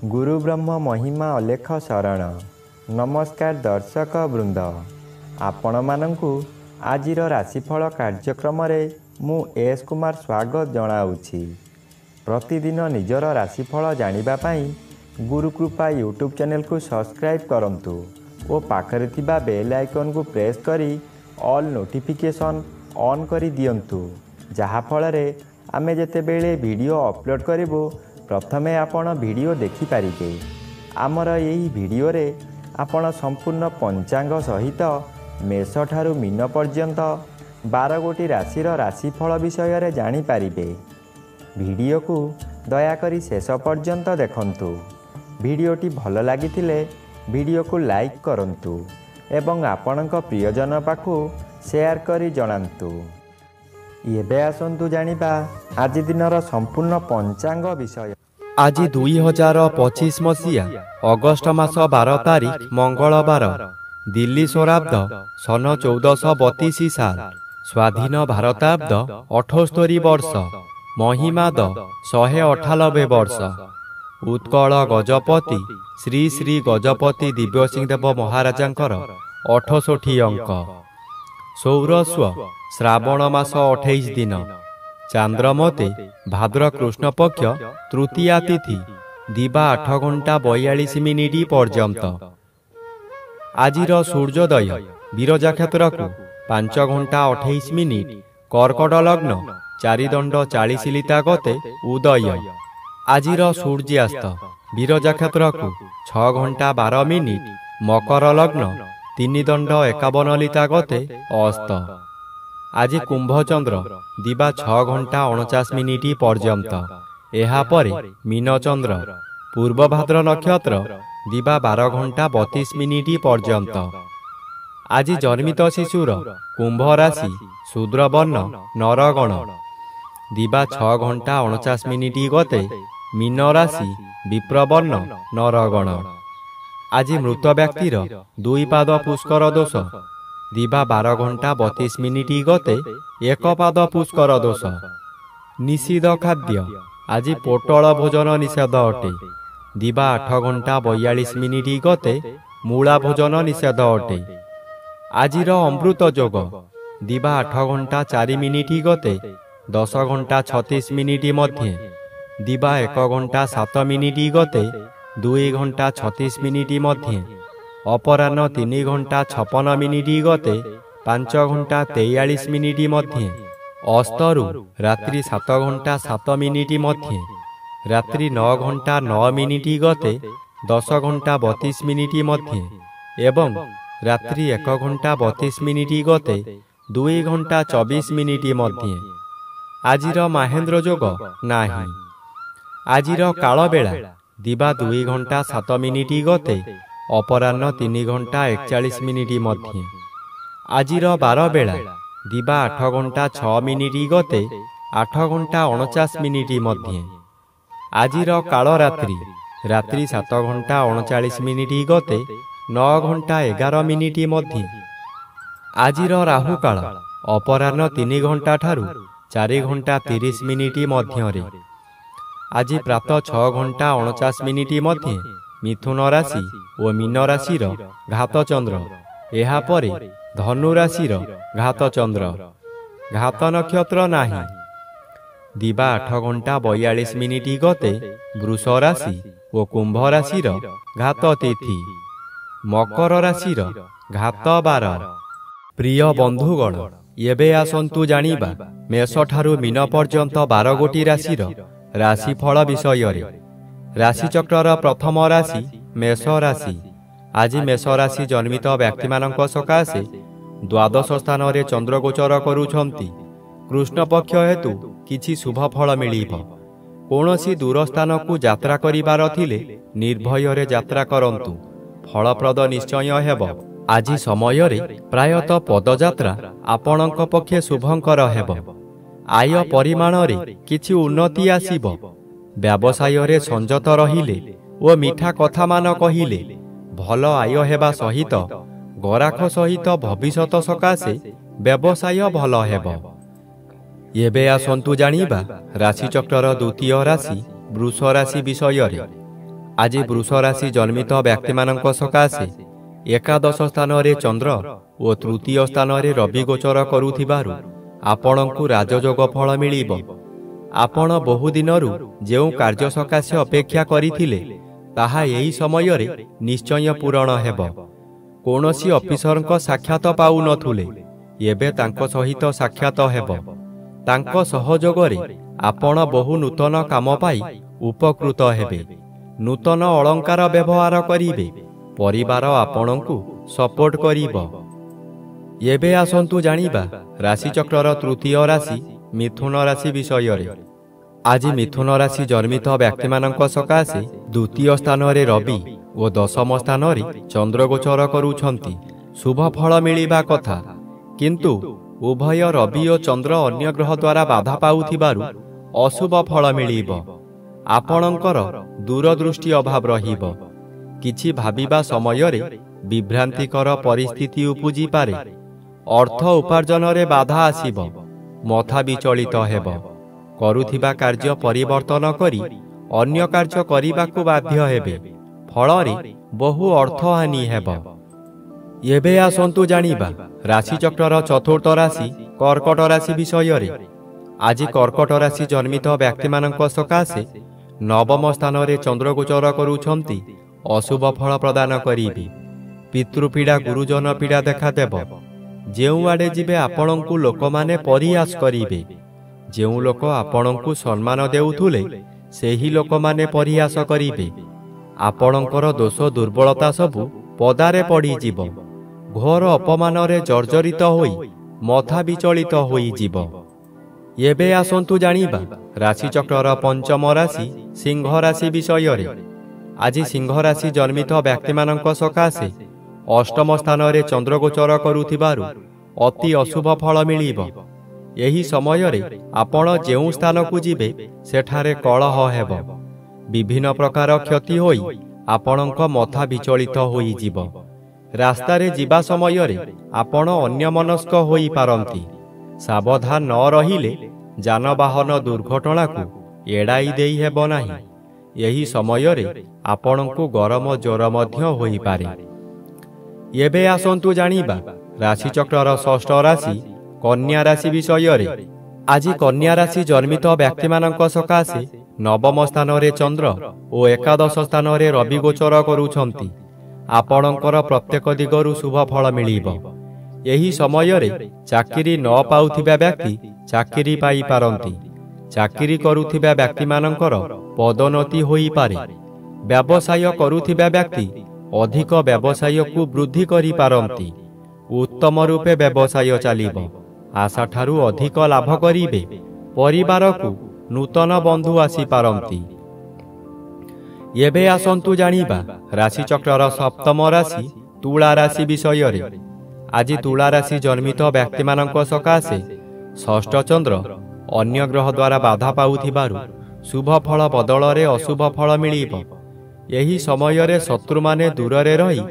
गुरु ब्रह्म महिमा अलेख शरण। नमस्कार दर्शक वृंद, आपण मानंकु आजिर राशिफल कार्यक्रम रे मु एस कुमार स्वागत जनाऊछि। प्रतिदिन निजर राशिफल जानिबा पई गुरुकृपा यूट्यूब चैनल को सब्सक्राइब करंतु और पाखरे थिबा बेल आइकन को प्रेस करी ऑल नोटिफिकेशन ऑन करी दियंतु, जहा फल रे आमे जेते बेले वीडियो अपलोड करिवो प्रथमे आपण वीडियो देखि पारिबे। आमर यही वीडियो रे आपण संपूर्ण पंचांग सहित मेष ठारू मीन पर्यंत 12 गोटी राशिर राशिफल विषय रे जानि पारिबे। वीडियो को दयाकरी शेष पर्यंत देखंतु। वीडियोटी भल लागिथिले वीडियो को लाइक करंतु एवं आपणक प्रियजन पाखु शेयर करी जणांतु। एबे आसंतु जानिबा आज दिनर संपूर्ण पंचांग विषय। आज 2025 मसीहा अगस्ट मास 12 तारिख मंगलवार, दिल्ली स्वराब्द सन 1432 साल, स्वाधीन भारताब्द 78 वर्ष, महिमाद 198 वर्ष। उत्कल गजपति श्री श्री गजपति दिव्यसिंह देव महाराजांकर 68 अंक। सौरस्व श्रावण मास 28 दिन, चांद्रमते भाद्र कृष्ण पक्ष तृतीया तिथि दिबा 8 घंटा 42 मिनिट पर्यंत। आजिर सूर्योदय विरजा क्षेत्र को 5 घंटा 28 मिनिट, कर्कट लग्न 4 दंड 40 लिता गते उदय। आजिर सूर्यास्त विरजा क्षेत्र को 6 घंटा 12 मिनिट, मकर लग्न 3 दंड 51 लिता गते अस्त। आज कुंभचंद्र दिबा 6 घंटा 49 मिनिट पर्यंत। एहा परे मीनचंद्र पूर्व भाद्र नक्षत्र दिबा 12 घंटा 32 मिनिट पर्यंत। आज जन्मित शिशुर कुंभ राशि शूद्रवर्ण नरगण दिबा 6 घंटा 49 मिनिट गते मीन राशि विप्रवर्ण नरगण। आज मृत व्यक्तिर 2 पाद पुष्कर दोष दिबा 12 घंटा 32 मिनिट गते 1 पाद पुष्कर दोष। निषिद्ध खाद्य आज पोटल भोजन निषेध अटे, दिबा 8 घंटा 42 मिनिट गते मूला भोजन निषेध अटे। आजिर अमृत जोग दिबा 8 घंटा 4 मिनिट गते 10 घंटा 36 मिनिट मध्य, दिबा 1 घंटा 7 मिनिट गते 2 घंटा 36 मिनिट मध्य, अपराह्न 3 घंटा 56 मिनिट गते 5 घंटा 43 मिनिट मध्य, अस्तरु रात्रि 7 घंटा 7 मिनिट मध्य, रात्रि 9 घंटा 9 मिनिट गते 10 घंटा 32 मिनिट मध्य एवं रात्रि 1 घंटा 32 मिनिट गते 2 घंटा 24 मिनिट मध्य। आजिर महेंद्र जोग नाही। आजिर काल बेला दिबा 2 घंटा 7 मिनिट गते अपराह्न 3 घंटा 41 मिनिट मध्य। आजिर 12 बेला दिबा 8 घंटा 6 मिनिट गते 8 घंटा 49 मिनिट मध्य। आजिर काल रात्रि रात्रि 7 घंटा 39 मिनिट गते 9 घंटा 11 मिनिट मध्य। आजिर राहु काल अपराह्न 3 घंटा ठारू 4 घंटा 30 मिनिट मध्य। आज प्रातः 6 घंटा 49 मिनिट मध्य मिथुन राशि और मीन राशिर घात चंद्र, एहा परे धनु राशिर घात चंद्र। घात नक्षत्र नाही। दिबा 8 घंटा 42 मिनिट गते वृष राशि और कुंभ राशिर घात तिथि, मकर राशिर घात 12। प्रिय बंधुगण, एबे आसंतु जानिबा मेष ठारू मीन पर्यंत 12 गोटी राशिर राशिफल विषय रे। राशिचक्रर प्रथम राशि मेष राशि। आज मेष राशि जन्मित व्यक्ति मानक सकाशे द्वादश स्थान रे चंद्र गोचर करुछंती। कृष्ण पक्ष हेतु किछि शुभ फल मिलिब। कोनोसी दूर स्थान को यात्रा करिबार थिले निर्भय रे यात्रा करंतु, फलप्रद निश्चय हेब। आज समय रे प्रायतः पदयात्रा आपणक पक्षे शुभंकर हेब। आय परिमाण रे किछि उन्नति आसीब। व्यवसाय रे संजत रहिले ओ मिठा कथा मान कहिले ଭଲ ଆୟ ହେବା ସହିତ ଗରାଖ ସହିତ ଭବିଷ୍ୟତ ସକାଶେ ବ୍ୟବସାୟ ଭଲ ହେବ। ଏବେ ଆସନ୍ତୁ ଜାଣିବା ରାଶିଚକ୍ରର ଦ୍ୱିତୀୟ ରାଶି ବୃଷ ରାଶି ବିଷୟରେ। ଆଜି ବୃଷ ରାଶି ଜନ୍ମିତ ବ୍ୟକ୍ତିମାନଙ୍କ ସକାଶେ ଏକାଦଶ ସ୍ଥାନରେ ଚନ୍ଦ୍ର ଓ ତୃତୀୟ ସ୍ଥାନରେ ରବି ଗୋଚର କରୁଥିବାରୁ ଆପଣଙ୍କୁ ରାଜଯୋଗ ଫଳ ମିଳିବ। ଆପଣ ବହୁଦିନରୁ ଯେଉଁ କାର୍ଯ୍ୟ ସକାଶେ ଅପେକ୍ଷା କରିଥିଲେ ତାହା ଏହି ସମୟରେ ନିଶ୍ଚୟ ପୂରଣ ହେବ। କୌଣସି ଅଫିସରଙ୍କ ସାକ୍ଷାତ ପାଉନଥିଲେ, ଏବେ ତାଙ୍କ ସହିତ ସାକ୍ଷାତ ହେବ। ତାଙ୍କ ସହଯୋଗରେ ଆପଣ ବହୁ ନୂତନ କାମ ପାଇ ଉପକୃତ ହେବେ। ନୂତନ ଅଳଙ୍କାର ବ୍ୟବହାର କରିବେ। ପରିବାର ଆପଣଙ୍କୁ ସପୋର୍ଟ କରିବ। ଏବେ ଆସନ୍ତୁ ଜାଣିବା ରାଶିଚକ୍ରର ତୃତୀୟ ରାଶି ମିଥୁନ ରାଶି ବିଷୟରେ। ଆଜି ମିଥୁନ ରାଶି ଜନ୍ମିତ ବ୍ୟକ୍ତିମାନଙ୍କ ସକାଶେ ଦ୍ୱିତୀୟ ସ୍ଥାନରେ ରବି ଓ ଦଶମ ସ୍ଥାନରେ ଚନ୍ଦ୍ର ଗୋଚର କରୁଛନ୍ତି। ଶୁଭ ଫଳ ମିଳିବା କଥା, କିନ୍ତୁ ଉଭୟ ରବି ଓ ଚନ୍ଦ୍ର ଅନ୍ୟ ଗ୍ରହ ଦ୍ୱାରା ବାଧା ପାଉଥିବାରୁ ଅଶୁଭ ଫଳ ମିଳିବ। ଆପଣଙ୍କର ଦୂରଦୃଷ୍ଟି ଅଭାବ ରହିବ। କିଛି ଭାବିବା ସମୟରେ ବିଭ୍ରାନ୍ତିକର ପରିସ୍ଥିତି ଉପୁଜିପାରେ। ଅର୍ଥ ଉପାର୍ଜନରେ ବାଧା ଆସିବ। ମଥା ବିଚଳିତ ହେବ। କରୁଥିବା କାର୍ଯ୍ୟ ପରିବର୍ତ୍ତନ କରି ଅନ୍ୟ କାର୍ଯ୍ୟ କରିବାକୁ ବାଧ୍ୟ ହେବେ। ଫଳରେ ବହୁ ଅର୍ଥହାନି ହେବ। ଏବେ ଆସନ୍ତୁ ଜାଣିବା ରାଶିଚକ୍ରର ଚତୁର୍ଥ ରାଶି କର୍କଟ ରାଶି ବିଷୟରେ। ଆଜି କର୍କଟ ରାଶି ଜନ୍ମିତ ବ୍ୟକ୍ତିମାନଙ୍କ ସକାଶେ ନବମ ସ୍ଥାନରେ ଚନ୍ଦ୍ରଗୋଚର କରୁଛନ୍ତି। ଅଶୁଭ ଫଳ ପ୍ରଦାନ କରିବେ। ପିତୃପୀଡ଼ା ଗୁରୁଜନ ପୀଡ଼ା ଦେଖାଦେବ। ଯେଉଁଆଡ଼େ ଯିବେ ଆପଣଙ୍କୁ ଲୋକମାନେ ପରିହାସ କରିବେ। ଯେଉଁ ଲୋକ ଆପଣଙ୍କୁ ସମ୍ମାନ ଦେଉଥିଲେ ସେହି ଲୋକମାନେ ପରିହାସ କରିବେ। ଆପଣଙ୍କର ଦୋଷ ଦୁର୍ବଳତା ସବୁ ପଦାରେ ପଡ଼ିଯିବ। ଘୋର ଅପମାନରେ ଜର୍ଜରିତ ହୋଇ ମଥା ବିଚଳିତ ହୋଇଯିବ। ଏବେ ଆସନ୍ତୁ ଜାଣିବା ରାଶିଚକ୍ରର ପଞ୍ଚମ ରାଶି ସିଂହ ରାଶି ବିଷୟରେ। ଆଜି ସିଂହ ରାଶି ଜନ୍ମିତ ବ୍ୟକ୍ତିମାନଙ୍କ ସକାଶେ ଅଷ୍ଟମ ସ୍ଥାନରେ ଚନ୍ଦ୍ରଗୋଚର କରୁଥିବାରୁ ଅତି ଅଶୁଭ ଫଳ ମିଳିବ। ଏହି ସମୟରେ ଆପଣ ଯେଉଁ ସ୍ଥାନକୁ ଯିବେ ସେଠାରେ କଳହ ହେବ। ବିଭିନ୍ନ ପ୍ରକାର କ୍ଷତି ହୋଇ ଆପଣଙ୍କ ମଥା ବିଚଳିତ ହୋଇଯିବ। ରାସ୍ତାରେ ଯିବା ସମୟରେ ଆପଣ ଅନ୍ୟମନସ୍କ ହୋଇପାରନ୍ତି। ସାବଧାନ ନ ରହିଲେ ଯାନବାହନ ଦୁର୍ଘଟଣାକୁ ଏଡ଼ାଇ ଦେଇ ହେବ ନାହିଁ। ଏହି ସମୟରେ ଆପଣଙ୍କୁ ଗରମ ଜ୍ୱର ମଧ୍ୟ ହୋଇପାରେ। ଏବେ ଆସନ୍ତୁ ଜାଣିବା ରାଶିଚକ୍ରର ଷଷ୍ଠ ରାଶି କନ୍ୟା ରାଶି ବିଷୟରେ। ଆଜି କନ୍ୟା ରାଶି ଜନ୍ମିତ ବ୍ୟକ୍ତିମାନଙ୍କ ସକାଶେ ନବମ ସ୍ଥାନରେ ଚନ୍ଦ୍ର ଓ ଏକାଦଶ ସ୍ଥାନରେ ରବି ଗୋଚର କରୁଛନ୍ତି। ଆପଣଙ୍କର ପ୍ରତ୍ୟେକ ଦିଗରୁ ଶୁଭ ଫଳ ମିଳିବ। ଏହି ସମୟରେ ଚାକିରି ନ ପାଉଥିବା ବ୍ୟକ୍ତି ଚାକିରି ପାଇପାରନ୍ତି। ଚାକିରି କରୁଥିବା ବ୍ୟକ୍ତିମାନଙ୍କର ପଦୋନ୍ନତି ହୋଇପାରେ। ବ୍ୟବସାୟ କରୁଥିବା ବ୍ୟକ୍ତି ଅଧିକ ବ୍ୟବସାୟକୁ ବୃଦ୍ଧି କରିପାରନ୍ତି। ଉତ୍ତମ ରୂପେ ବ୍ୟବସାୟ ଚାଲିବ। ଆଶାଠାରୁ ଅଧିକ ଲାଭ କରିବେ। ପରିବାରକୁ ନୂତନ ବନ୍ଧୁ ଆସିପାରନ୍ତି। ଏବେ ଆସନ୍ତୁ ଜାଣିବା ରାଶିଚକ୍ରର ସପ୍ତମ ରାଶି ତୁଳା ରାଶି ବିଷୟରେ। ଆଜି ତୁଳା ରାଶି ଜନ୍ମିତ ବ୍ୟକ୍ତିମାନଙ୍କ ସକାଶେ ଷଷ୍ଠ ଚନ୍ଦ୍ର ଅନ୍ୟ ଗ୍ରହ ଦ୍ୱାରା ବାଧା ପାଉଥିବାରୁ ଶୁଭ ଫଳ ବଦଳରେ ଅଶୁଭ ଫଳ ମିଳିବ। ଏହି ସମୟରେ ଶତ୍ରୁମାନେ ଦୂରରେ ରହି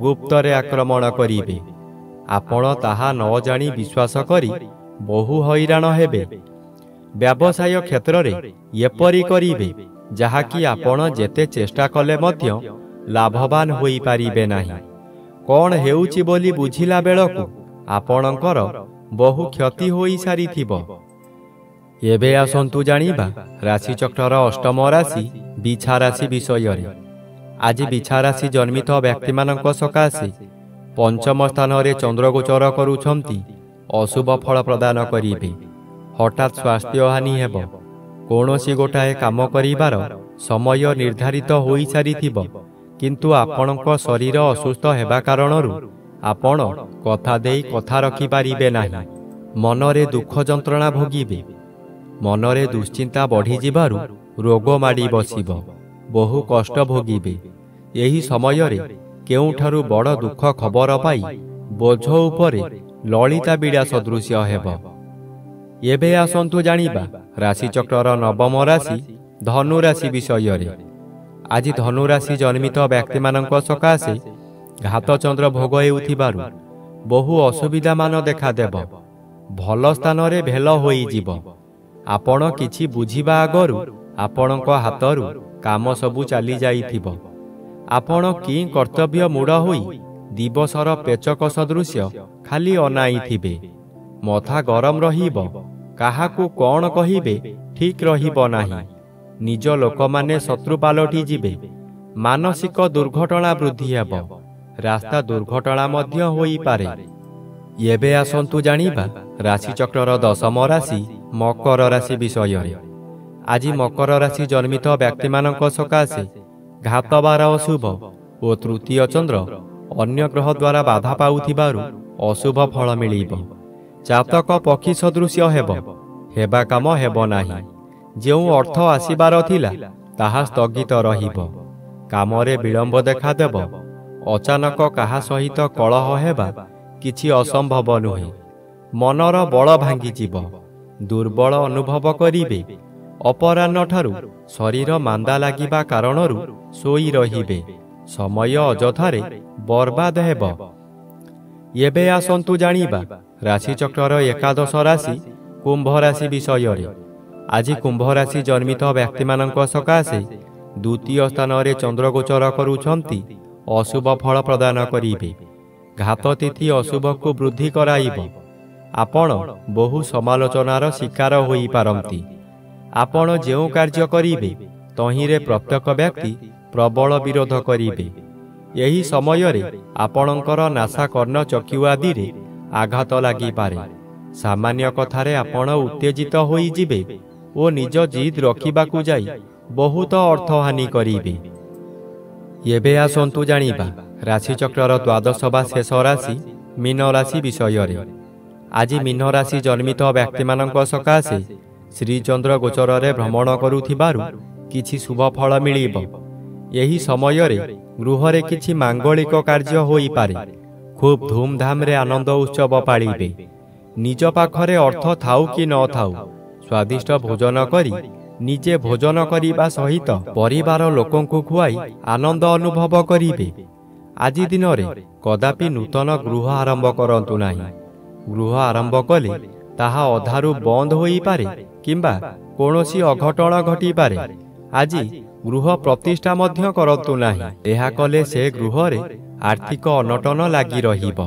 ଗୁପ୍ତରେ ଆକ୍ରମଣ କରିବେ। ଆପଣ ତାହା ନ ଜାଣି ବିଶ୍ୱାସ କରି ବହୁ ହଇରାଣ ହେବେ। ବ୍ୟବସାୟ କ୍ଷେତ୍ରରେ ଏପରି କରିବେ ଯାହାକି ଆପଣ ଯେତେ ଚେଷ୍ଟା କଲେ ମଧ୍ୟ ଲାଭବାନ ହୋଇପାରିବେ ନାହିଁ। କ'ଣ ହେଉଛି ବୋଲି ବୁଝିଲା ବେଳକୁ ଆପଣଙ୍କର ବହୁ କ୍ଷତି ହୋଇସାରିଥିବ। ଏବେ ଆସନ୍ତୁ ଜାଣିବା ରାଶିଚକ୍ରର ଅଷ୍ଟମ ରାଶି ବିଛା ରାଶି ବିଷୟରେ। ଆଜି ବିଛା ରାଶି ଜନ୍ମିତ ବ୍ୟକ୍ତିମାନଙ୍କ ସକାଶେ ପଞ୍ଚମ ସ୍ଥାନରେ ଚନ୍ଦ୍ରଗୋଚର କରୁଛନ୍ତି। ଅଶୁଭ ଫଳ ପ୍ରଦାନ କରିବେ। ହଠାତ୍ ସ୍ୱାସ୍ଥ୍ୟହାନି ହେବ। କୌଣସି ଗୋଟାଏ କାମ କରିବାର ସମୟ ନିର୍ଦ୍ଧାରିତ ହୋଇସାରିଥିବ, କିନ୍ତୁ ଆପଣଙ୍କ ଶରୀର ଅସୁସ୍ଥ ହେବା କାରଣରୁ ଆପଣ କଥା ଦେଇ କଥା ରଖିପାରିବେ ନାହିଁ। ମନରେ ଦୁଃଖ ଯନ୍ତ୍ରଣା ଭୋଗିବେ। ମନରେ ଦୁଶ୍ଚିନ୍ତା ବଢ଼ିଯିବାରୁ ରୋଗ ମାଡ଼ି ବସିବ। ବହୁ କଷ୍ଟ ଭୋଗିବେ। ଏହି ସମୟରେ କେଉଁଠାରୁ ବଡ଼ ଦୁଃଖ ଖବର ପାଇ ବୋଝ ଉପରେ ଲଳିତା ବିଡ଼ା ସଦୃଶ୍ୟ ହେବ। ଏବେ ଆସନ୍ତୁ ଜାଣିବା ରାଶିଚକ୍ରର ନବମ ରାଶି ଧନୁ ରାଶି ବିଷୟରେ। ଆଜି ଧନୁ ରାଶି ଜନ୍ମିତ ବ୍ୟକ୍ତିମାନଙ୍କ ସକାଶେ ଘାତଚନ୍ଦ୍ର ଭୋଗ ହେଉଥିବାରୁ ବହୁ ଅସୁବିଧାମାନ ଦେଖାଦେବ। ଭଲ ସ୍ଥାନରେ ଭେଲ ହୋଇଯିବ। ଆପଣ କିଛି ବୁଝିବା ଆଗରୁ ଆପଣଙ୍କ ହାତରୁ କାମ ସବୁ ଚାଲି ଯାଇଥିବ। ଆପଣ କି କର୍ତ୍ତବ୍ୟ ମୂଢ଼ ହୋଇ ଦିବସର ପେଚକ ସଦୃଶ୍ୟ ଖାଲି ଅନାଇଥିବେ। ମଥା ଗରମ ରହିବ। କାହାକୁ କ'ଣ କହିବେ ଠିକ୍ ରହିବ ନାହିଁ। ନିଜ ଲୋକମାନେ ଶତ୍ରୁ ପାଲଟି ଯିବେ। ମାନସିକ ଦୁର୍ଘଟଣା ବୃଦ୍ଧି ହେବ। ରାସ୍ତା ଦୁର୍ଘଟଣା ମଧ୍ୟ ହୋଇପାରେ। ଏବେ ଆସନ୍ତୁ ଜାଣିବା ରାଶିଚକ୍ରର ଦଶମ ରାଶି ମକର ରାଶି ବିଷୟରେ। ଆଜି ମକର ରାଶି ଜନ୍ମିତ ବ୍ୟକ୍ତିମାନଙ୍କ ସକାଶେ ଘାତବାର ଅଶୁଭ ଓ ତୃତୀୟ ଚନ୍ଦ୍ର ଅନ୍ୟ ଗ୍ରହ ଦ୍ୱାରା ବାଧା ପାଉଥିବାରୁ ଅଶୁଭ ଫଳ ମିଳିବ। ଜାତକ ପକ୍ଷୀ ସଦୃଶ୍ୟ ହେବା କାମ ହେବ ନାହିଁ। ଯେଉଁ ଅର୍ଥ ଆସିବାର ଥିଲା ତାହା ସ୍ଥଗିତ ରହିବ। କାମରେ ବିଳମ୍ବ ଦେଖାଦେବ। ଅଚାନକ କାହା ସହିତ କଳହ ହେବା କିଛି ଅସମ୍ଭବ ନୁହେଁ। ମନର ବଳ ଭାଙ୍ଗିଯିବ। ଦୁର୍ବଳ ଅନୁଭବ କରିବେ। ଅପରାହ୍ନଠାରୁ ଶରୀର ମାନ୍ଦା ଲାଗିବା କାରଣରୁ ଶୋଇ ରହିବେ। ସମୟ ଅଯଥାରେ ବର୍ବାଦ ହେବ। ଏବେ ଆସନ୍ତୁ ଜାଣିବା ରାଶିଚକ୍ରର ଏକାଦଶ ରାଶି କୁମ୍ଭ ରାଶି ବିଷୟରେ। ଆଜି କୁମ୍ଭ ରାଶି ଜନ୍ମିତ ବ୍ୟକ୍ତିମାନଙ୍କ ସକାଶେ ଦ୍ୱିତୀୟ ସ୍ଥାନରେ ଚନ୍ଦ୍ରଗୋଚର କରୁଛନ୍ତି ଅଶୁଭ ଫଳ ପ୍ରଦାନ କରିବେ। ଘାତ ତିଥି ଅଶୁଭକୁ ବୃଦ୍ଧି କରାଇବ। ଆପଣ ବହୁ ସମାଲୋଚନାର ଶିକାର ହୋଇପାରନ୍ତି। ଆପଣ ଯେଉଁ କାର୍ଯ୍ୟ କରିବେ ତହିଁରେ ପ୍ରତ୍ୟେକ ବ୍ୟକ୍ତି ପ୍ରବଳ ବିରୋଧ କରିବେ। ଏହି ସମୟରେ ଆପଣଙ୍କର ନାସା କର୍ଣ୍ଣ ଚକ୍ଷୁ ଆଦିରେ ଆଘାତ ଲାଗିପାରେ। ସାମାନ୍ୟ କଥାରେ ଆପଣ ଉତ୍ତେଜିତ ହୋଇଯିବେ ଓ ନିଜ ଜିଦ୍ ରଖିବାକୁ ଯାଇ ବହୁତ ଅର୍ଥହାନି କରିବେ। ଏବେ ଆସନ୍ତୁ ଜାଣିବା ରାଶିଚକ୍ରର ଦ୍ୱାଦଶ ବା ଶେଷ ରାଶି ମୀନ ରାଶି ବିଷୟରେ। ଆଜି ମୀନ ରାଶି ଜନ୍ମିତ ବ୍ୟକ୍ତିମାନଙ୍କ ସକାଶେ ଶ୍ରୀଚନ୍ଦ୍ର ଗୋଚରରେ ଭ୍ରମଣ କରୁଥିବାରୁ କିଛି ଶୁଭ ଫଳ ମିଳିବ। ଏହି ସମୟରେ ଗୃହରେ କିଛି ମାଙ୍ଗଳିକ କାର୍ଯ୍ୟ ହୋଇପାରେ। ଖୁବ୍ ଧୁମଧାମରେ ଆନନ୍ଦ ଉତ୍ସବ ପାଳିବେ। ନିଜ ପାଖରେ ଅର୍ଥ ଥାଉ କି ନଥାଉ ସ୍ୱାଦିଷ୍ଟ ଭୋଜନ କରି ନିଜେ ଭୋଜନ କରିବା ସହିତ ପରିବାର ଲୋକଙ୍କୁ ଖୁଆଇ ଆନନ୍ଦ ଅନୁଭବ କରିବେ। ଆଜି ଦିନରେ କଦାପି ନୂତନ ଗୃହ ଆରମ୍ଭ କରନ୍ତୁ ନାହିଁ। ଗୃହ ଆରମ୍ଭ କଲେ ତାହା ଅଧାରୁ ବନ୍ଦ ହୋଇପାରେ କିମ୍ବା କୌଣସି ଅଘଟଣ ଘଟିପାରେ। ଆଜି ଗୃହ ପ୍ରତିଷ୍ଠା ମଧ୍ୟ କରନ୍ତୁ ନାହିଁ। ଏହା କଲେ ସେ ଗୃହରେ ଆର୍ଥିକ ଅନଟନ ଲାଗି ରହିବ।